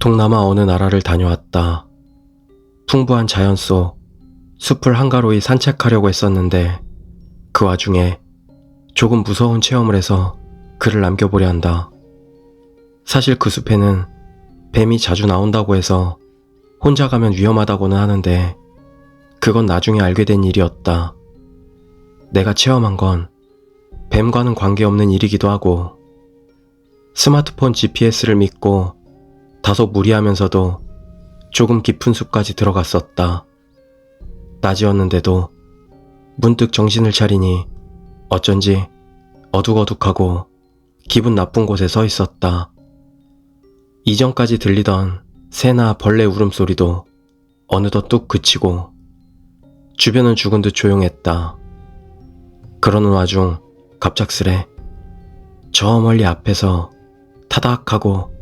동남아 어느 나라를 다녀왔다. 풍부한 자연 속 숲을 한가로이 산책하려고 했었는데 그 와중에 조금 무서운 체험을 해서 글을 남겨보려 한다. 사실 그 숲에는 뱀이 자주 나온다고 해서 혼자 가면 위험하다고는 하는데 그건 나중에 알게 된 일이었다. 내가 체험한 건 뱀과는 관계없는 일이기도 하고 스마트폰 GPS를 믿고 다소 무리하면서도 조금 깊은 숲까지 들어갔었다. 낮이었는데도 문득 정신을 차리니 어쩐지 어둑어둑하고 기분 나쁜 곳에 서 있었다. 이전까지 들리던 새나 벌레 울음소리도 어느덧 뚝 그치고 주변은 죽은 듯 조용했다. 그러는 와중 갑작스레 저 멀리 앞에서 타닥하고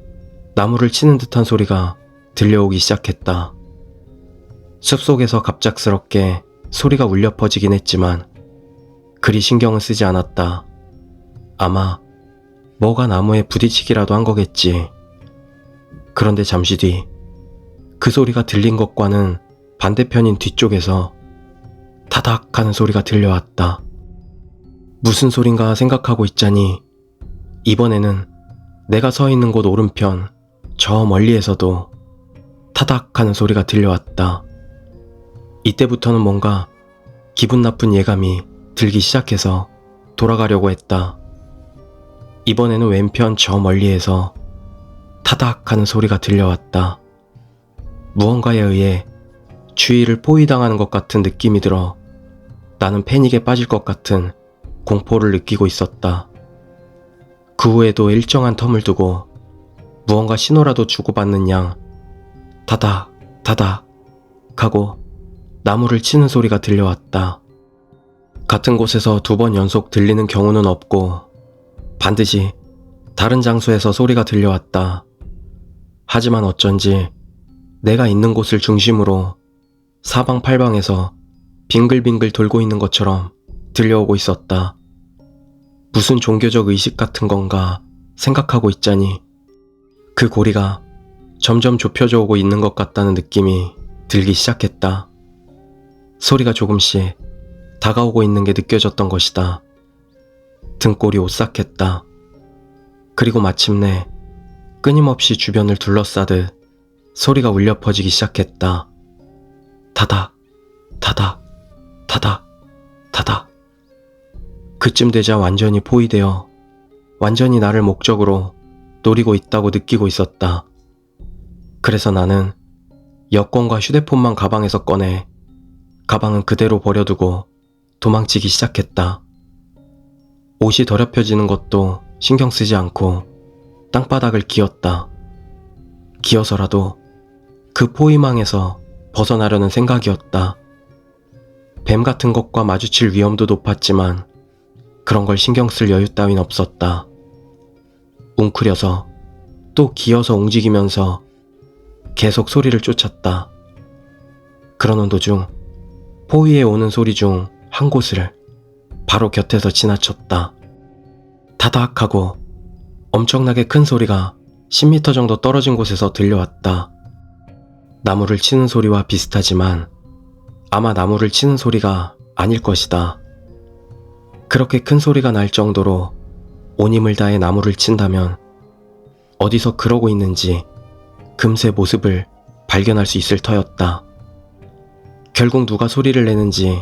나무를 치는 듯한 소리가 들려오기 시작했다. 숲속에서 갑작스럽게 소리가 울려 퍼지긴 했지만 그리 신경은 쓰지 않았다. 아마 뭐가 나무에 부딪히기라도 한 거겠지. 그런데 잠시 뒤 그 소리가 들린 것과는 반대편인 뒤쪽에서 타닥 하는 소리가 들려왔다. 무슨 소린가 생각하고 있자니 이번에는 내가 서 있는 곳 오른편 저 멀리에서도 타닥 하는 소리가 들려왔다. 이때부터는 뭔가 기분 나쁜 예감이 들기 시작해서 돌아가려고 했다. 이번에는 왼편 저 멀리에서 타닥 하는 소리가 들려왔다. 무언가에 의해 주위를 포위당하는 것 같은 느낌이 들어 나는 패닉에 빠질 것 같은 공포를 느끼고 있었다. 그 후에도 일정한 텀을 두고 무언가 신호라도 주고받는 양 타닥 타닥 하고 나무를 치는 소리가 들려왔다. 같은 곳에서 2번 연속 들리는 경우는 없고 반드시 다른 장소에서 소리가 들려왔다. 하지만 어쩐지 내가 있는 곳을 중심으로 사방팔방에서 빙글빙글 돌고 있는 것처럼 들려오고 있었다. 무슨 종교적 의식 같은 건가 생각하고 있자니 그 고리가 점점 좁혀져 오고 있는 것 같다는 느낌이 들기 시작했다. 소리가 조금씩 다가오고 있는 게 느껴졌던 것이다. 등골이 오싹했다. 그리고 마침내 끊임없이 주변을 둘러싸듯 소리가 울려 퍼지기 시작했다. 타닥, 타닥, 타닥, 타닥. 그쯤 되자 완전히 포위되어 완전히 나를 목적으로 노리고 있다고 느끼고 있었다. 그래서 나는 여권과 휴대폰만 가방에서 꺼내 가방은 그대로 버려두고 도망치기 시작했다. 옷이 더럽혀지는 것도 신경 쓰지 않고 땅바닥을 기었다. 기어서라도 그 포위망에서 벗어나려는 생각이었다. 뱀 같은 것과 마주칠 위험도 높았지만 그런 걸 신경 쓸 여유 따윈 없었다. 웅크려서 또 기어서 움직이면서 계속 소리를 쫓았다. 그러는 도중 포위에 오는 소리 중 한 곳을 바로 곁에서 지나쳤다. 타닥 하고 엄청나게 큰 소리가 10m 정도 떨어진 곳에서 들려왔다. 나무를 치는 소리와 비슷하지만 아마 나무를 치는 소리가 아닐 것이다. 그렇게 큰 소리가 날 정도로 온 힘을 다해 나무를 친다면 어디서 그러고 있는지 금세 모습을 발견할 수 있을 터였다. 결국 누가 소리를 내는지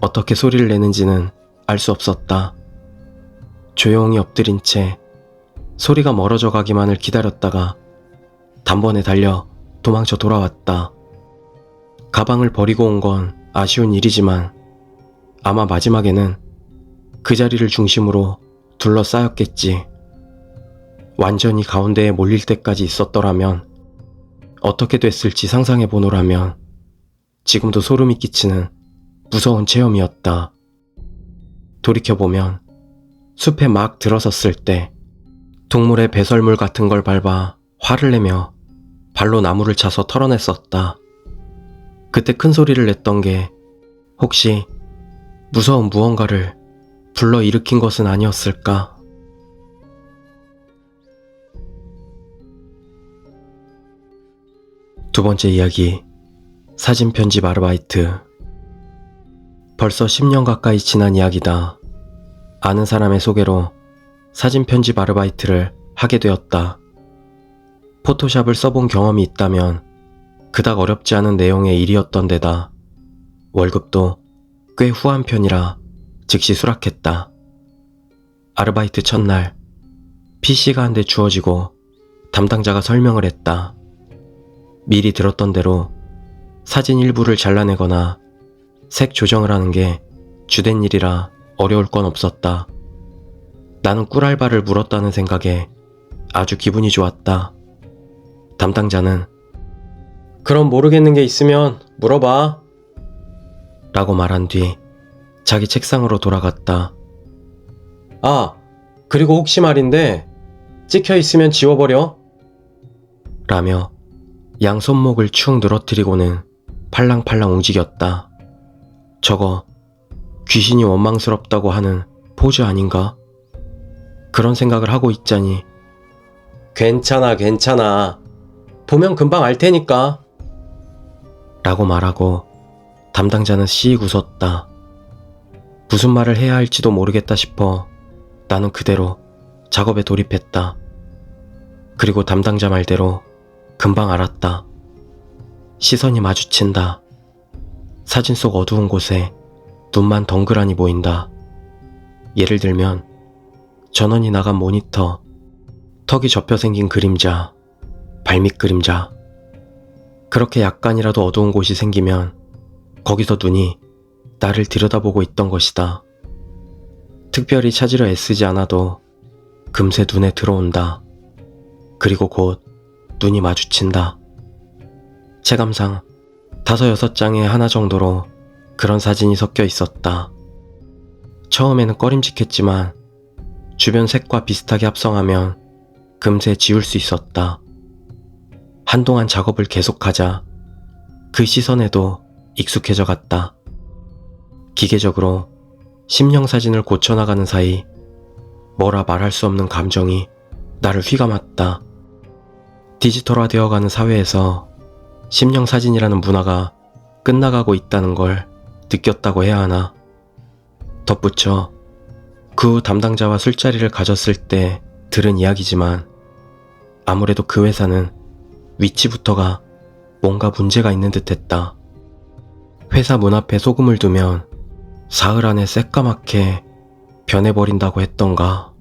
어떻게 소리를 내는지는 알 수 없었다. 조용히 엎드린 채 소리가 멀어져 가기만을 기다렸다가 단번에 달려 도망쳐 돌아왔다. 가방을 버리고 온 건 아쉬운 일이지만 아마 마지막에는 그 자리를 중심으로 둘러싸였겠지. 완전히 가운데에 몰릴 때까지 있었더라면 어떻게 됐을지 상상해 보노라면 지금도 소름이 끼치는 무서운 체험이었다. 돌이켜보면 숲에 막 들어섰을 때 동물의 배설물 같은 걸 밟아 화를 내며 발로 나무를 차서 털어냈었다. 그때 큰 소리를 냈던 게 혹시 무서운 무언가를 불러일으킨 것은 아니었을까? 두 번째 이야기, 사진 편집 아르바이트. 벌써 10년 가까이 지난 이야기다. 아는 사람의 소개로 사진 편집 아르바이트를 하게 되었다. 포토샵을 써본 경험이 있다면 그닥 어렵지 않은 내용의 일이었던 데다 월급도 꽤 후한 편이라 즉시 수락했다. 아르바이트 첫날, PC가 한 대 주어지고 담당자가 설명을 했다. 미리 들었던 대로 사진 일부를 잘라내거나 색 조정을 하는 게 주된 일이라 어려울 건 없었다. 나는 꿀알바를 물었다는 생각에 아주 기분이 좋았다. 담당자는 그럼 모르겠는 게 있으면 물어봐 라고 말한 뒤 자기 책상으로 돌아갔다. 아, 그리고 혹시 말인데 찍혀 있으면 지워버려 라며 양 손목을 축 늘어뜨리고는 팔랑팔랑 움직였다. 저거 귀신이 원망스럽다고 하는 포즈 아닌가? 그런 생각을 하고 있자니 괜찮아 보면 금방 알 테니까 라고 말하고 담당자는 씩 웃었다. 무슨 말을 해야 할지도 모르겠다 싶어 나는 그대로 작업에 돌입했다. 그리고 담당자 말대로 금방 알았다. 시선이 마주친다. 사진 속 어두운 곳에 눈만 덩그라니 보인다. 예를 들면 전원이 나간 모니터, 턱이 접혀 생긴 그림자, 발밑 그림자. 그렇게 약간이라도 어두운 곳이 생기면 거기서 눈이 나를 들여다보고 있던 것이다. 특별히 찾으려 애쓰지 않아도 금세 눈에 들어온다. 그리고 곧 눈이 마주친다. 체감상 5-6장에 하나 정도로 그런 사진이 섞여 있었다. 처음에는 꺼림직했지만 주변 색과 비슷하게 합성하면 금세 지울 수 있었다. 한동안 작업을 계속하자 그 시선에도 익숙해져 갔다. 기계적으로 심령 사진을 고쳐나가는 사이 뭐라 말할 수 없는 감정이 나를 휘감았다. 디지털화 되어가는 사회에서 심령 사진이라는 문화가 끝나가고 있다는 걸 느꼈다고 해야 하나. 덧붙여 그 후 담당자와 술자리를 가졌을 때 들은 이야기지만 아무래도 그 회사는 위치부터가 뭔가 문제가 있는 듯 했다. 회사 문 앞에 소금을 두면 사흘 안에 새까맣게 변해버린다고 했던가.